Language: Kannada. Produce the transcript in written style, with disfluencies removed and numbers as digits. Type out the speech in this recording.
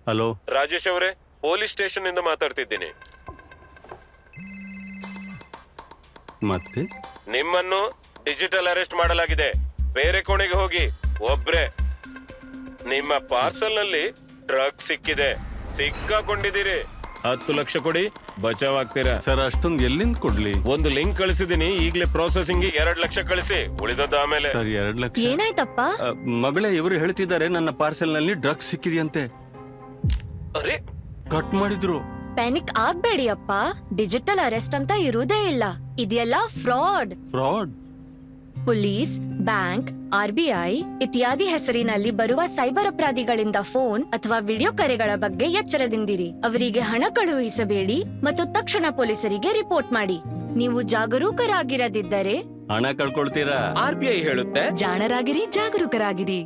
ಹಲೋ, ರಾಜೇಶ್ ಅವರೇ, ಪೊಲೀಸ್ ಸ್ಟೇಷನ್ ಇಂದ ಮಾತಾಡ್ತಿದ್ದೀನಿ. ಮತ್ತೆ ನಿಮ್ಮನ್ನು ಡಿಜಿಟಲ್ ಅರೆಸ್ಟ್ ಮಾಡಲಾಗಿದೆ. ಬೇರೆ ಕೋಣೆಗೆ ಹೋಗಿ. ಒಬ್ರೆ. ನಿಮ್ಮ ಪಾರ್ಸಲ್ ನಲ್ಲಿ ಡ್ರಗ್ ಸಿಕ್ಕಿದೆ. ಸಿಕ್ಕಾಕೊಂಡಿದ್ದೀರಿ. 10 ಲಕ್ಷ ಕೊಡಿ, ಬಚಾವ್ ಆಗ್ತೀರಾ. ಸರ್, ಅಷ್ಟೊಂದು ಎಲ್ಲಿಂದ ಕೊಡ್ಲಿ? ಒಂದು ಲಿಂಕ್ ಕಳಿಸಿದೀನಿ, ಈಗಲೇ ಪ್ರೊಸೆಸಿಂಗ್ 2 ಲಕ್ಷ ಕಳಿಸಿ, ಉಳಿದದ್ದು ಆಮೇಲೆ. ಸರ್, 2 ಲಕ್ಷ. ಏನಾಯ್ತಪ್ಪ? ಮಗಳೇ, ಇವರು ಹೇಳ್ತಿದ್ದಾರೆ ನನ್ನ ಪಾರ್ಸೆಲ್ ನಲ್ಲಿ ಡ್ರಗ್ಸ್ ಸಿಕ್ಕಿದೆಯಂತೆ. ಅರೆ, ಕಟ್ ಮಾಡಿದ್ರು. ಪ್ಯಾನಿಕ್ ಆಗ್ಬೇಡಿ ಅಪ್ಪ, ಡಿಜಿಟಲ್ ಅರೆಸ್ಟ್ ಅಂತ ಇರುವುದೇ ಇಲ್ಲ. ಇದೆಲ್ಲ fraud. Fraud? Police, bank, RBI ಇತ್ಯಾದಿ ಹೆಸರಿನಲ್ಲಿ ಬರುವ ಸೈಬರ್ ಅಪರಾಧಿಗಳಿಂದ ಫೋನ್ ಅಥವಾ ವಿಡಿಯೋ ಕರೆಗಳ ಬಗ್ಗೆ ಎಚ್ಚರದಿಂದಿರಿ. ಅವರಿಗೆ ಹಣ ಕಳುಹಿಸಬೇಡಿ ಮತ್ತು ತಕ್ಷಣ ಪೊಲೀಸರಿಗೆ ರಿಪೋರ್ಟ್ ಮಾಡಿ. ನೀವು ಜಾಗರೂಕರಾಗಿರದಿದ್ದರೆ ಹಣ ಕಳ್ಕೊಳ್ತೀರಾ? RBI ಹೇಳುತ್ತೆ, ಜಾಣರಾಗಿರಿ, ಜಾಗರೂಕರಾಗಿರಿ.